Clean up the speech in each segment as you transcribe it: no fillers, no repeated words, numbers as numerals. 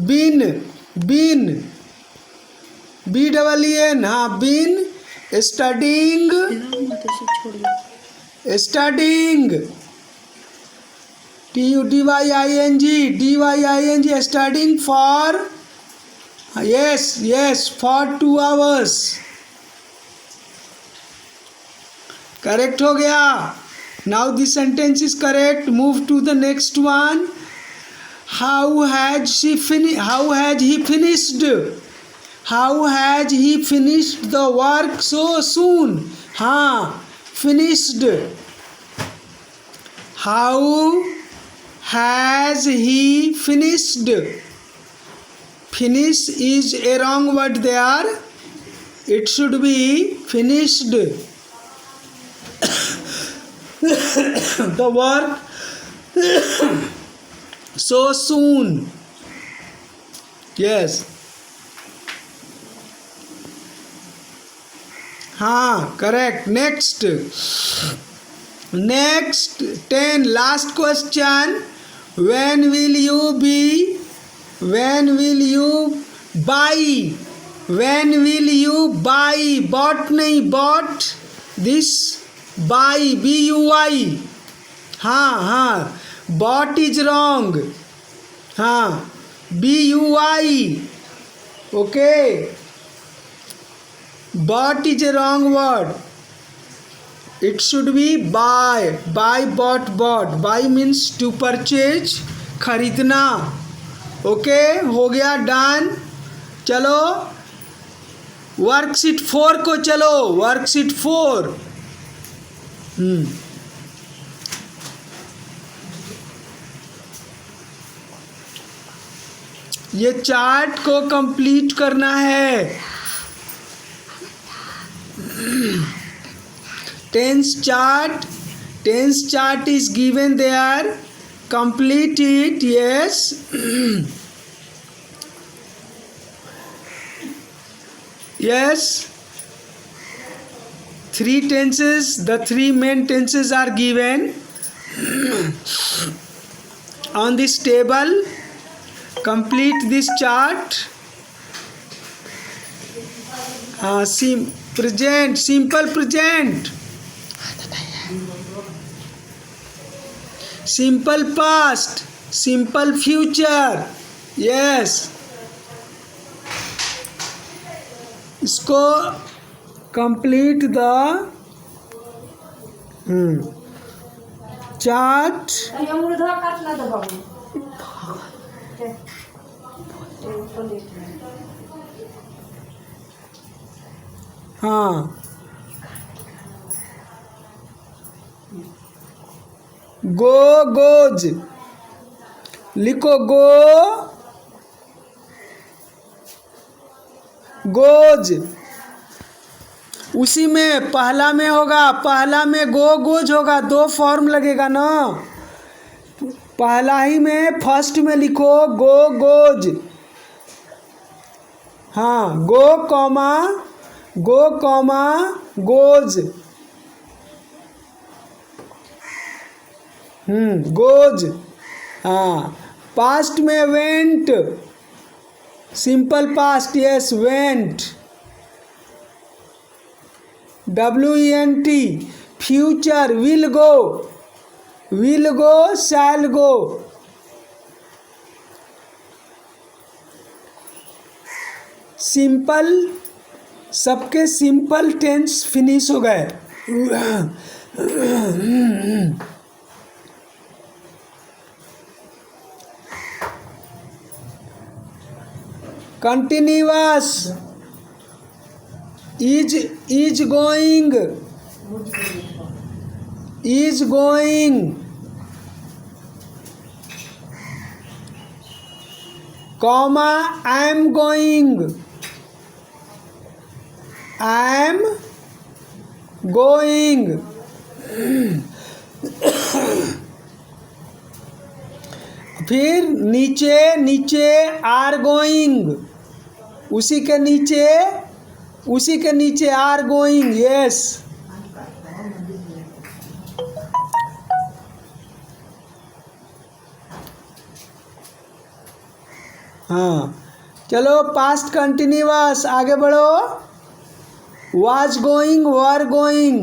Been, been, BEEN, हाँ been, studying, studying, DYING, studying for, yes for 2 hours। Correct हो गया। Now this sentence is correct. Move to the next one. How has he finished, how has he finished the work so soon. हाँ, finished. How has he finished, finish is a wrong word there, it should be finished the work so soon। yes, हाँ correct. Next 10 last question. when will you buy, bought नहीं, bought this, buy, BUY, हाँ bought is wrong, हाँ BUY, okay, bought is a wrong word, it should be buy, bought, buy means to purchase, खरीदना। Okay हो गया, done. चलो worksheet 4 को चलो, worksheet 4। ये चार्ट को कंप्लीट करना है। Tense chart is given there, complete it, yes। yes, 3 tenses, the 3 main tenses are given on this table। complete this chart। present, simple present, simple past, simple future। yes, इसको complete the chart. हाँ, goes लिखो, goes. उसी में पहला में होगा, पहला में गोज होगा, 2 फॉर्म लगेगा ना। पहला ही में फर्स्ट में लिखो गोज। हाँ, गो कॉमा गोज। गोज। हाँ, पास्ट में went, simple past, yes went, WENT। Future will go, shall go. Simple, सबके सिंपल टेंस फिनिश हो गए। Continuous, is going, comma I am going. फिर नीचे आर गोइंग, उसी के नीचे आर गोइंग, यस। हाँ, चलो पास्ट कंटिन्यूअस, आगे बढ़ो। was going, were going,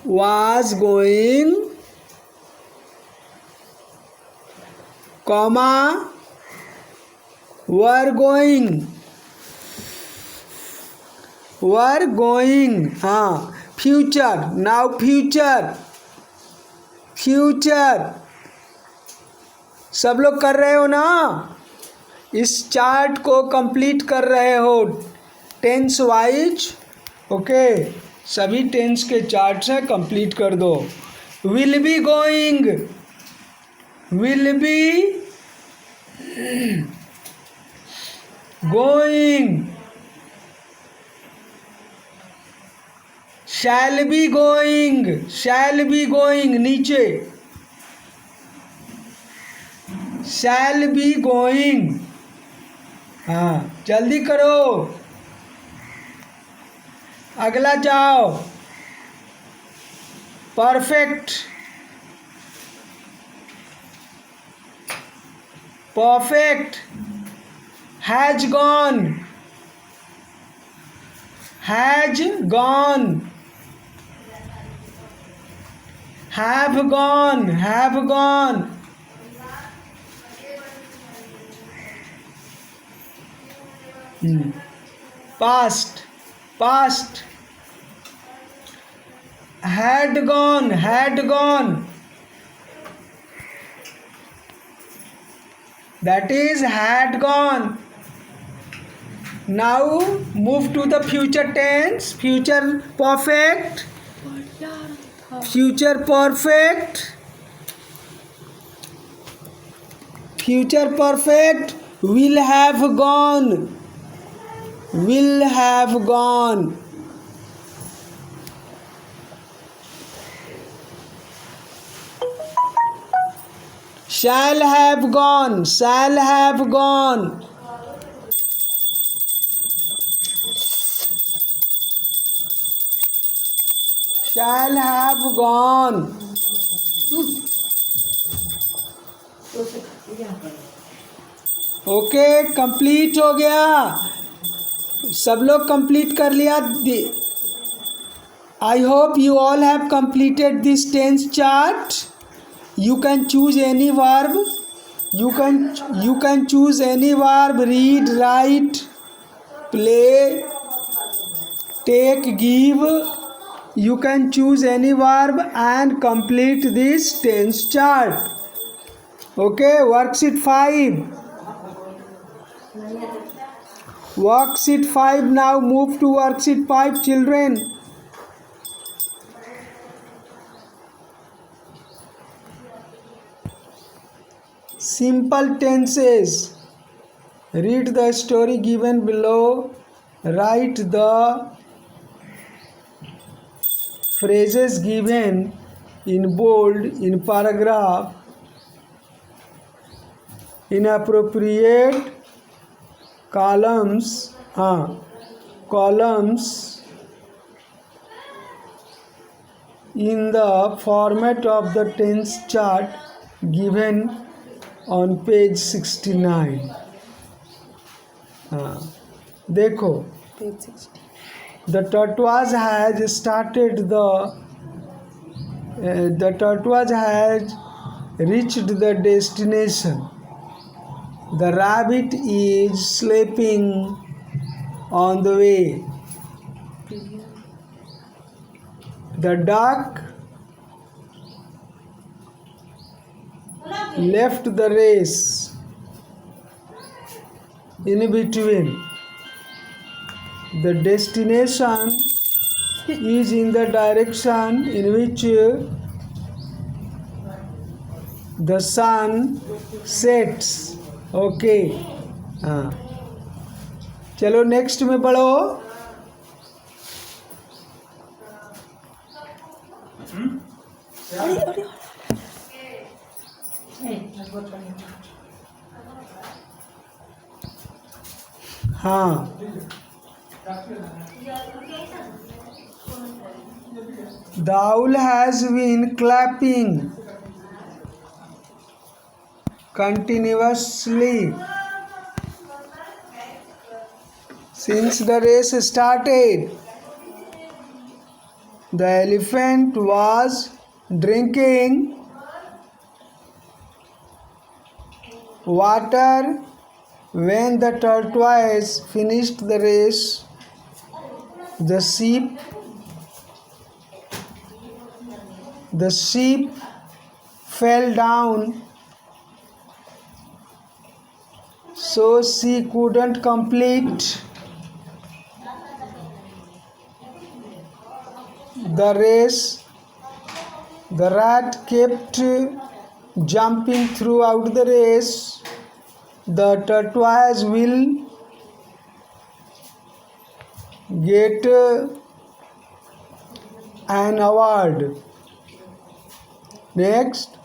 was going, comma, were going, were going, हाँ, future, now future, future, सब लोग कर रहे हो ना, इस चार्ट को कंप्लीट कर रहे हो टेंस वाइज। ओके, सभी टेंस के चार्ट्स हैं, कंप्लीट कर दो। Will be going, will be going, shall be going, shall be going, नीचे शैल बी गोइंग। हाँ, जल्दी करो, अगला जाओ। Perfect, perfect, has gone, has gone, have gone, have gone, past, past, had gone, had gone, that is had gone. Now move to the future tense, future perfect, future perfect, future perfect, will have gone, will have gone, shall have gone, shall have gone, shall have gone। Okay, complete हो गया, सब लोग complete कर लिया। I hope you all have completed this tense chart. You can choose any verb, you can choose any verb, read, write, play, take, give, you can choose any verb and complete this tense chart। Okay, worksheet 5, worksheet 5, now move to worksheet 5 children। Simple tenses, read the story given below, write the phrases given in bold in paragraph, in appropriate columns, columns in the format of the tense chart given on page 69। देखो, the tortoise has started the tortoise has reached the destination, the rabbit is sleeping on the way, the duck left the race, in between, the destination is in the direction in which the sun sets। Okay, हाँ, चलो next में पढ़ो। हाँ, the owl has been clapping, continuously since the race started. The elephant was drinking water when the tortoise finished the race. The sheep fell down, so she couldn't complete the race. The rat kept jumping throughout the race. The tortoise will get an award. Next,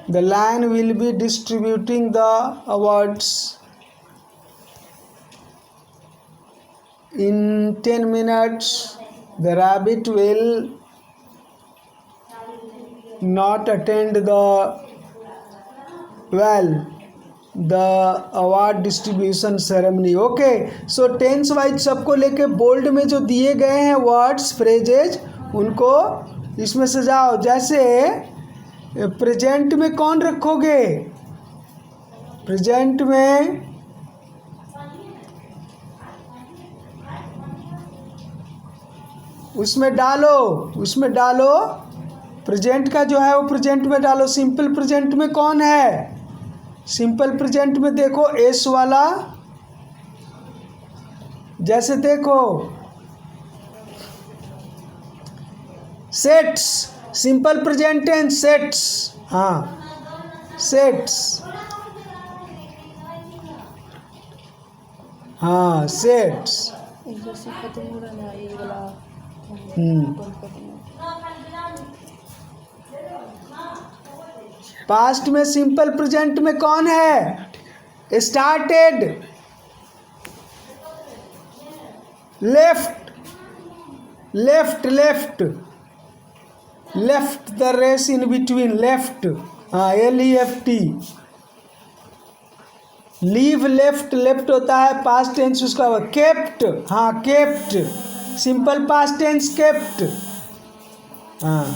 the lion will be distributing the awards. In 10 minutes, the rabbit will not attend the award distribution ceremony. Okay, so tense wise सबको लेके bold में जो दिए गए हैं words phrases उनको इसमें सजाओ. जैसे प्रेजेंट में कौन रखोगे? प्रेजेंट में उसमें डालो प्रेजेंट का जो है वो प्रेजेंट में डालो. सिंपल प्रेजेंट में कौन है? सिंपल प्रेजेंट में देखो एस वाला, जैसे देखो sets, simple present tense sets. हाँ, सेट्स. हाँ, सेट्स. पास्ट में सिंपल प्रेजेंट में कौन है? Started, left the race in between, left. हाँ, LEFT. लीव लेफ्ट होता है पास्ट टेंस उसका. केप्ट, हाँ kept, simple past tense kept. हाँ.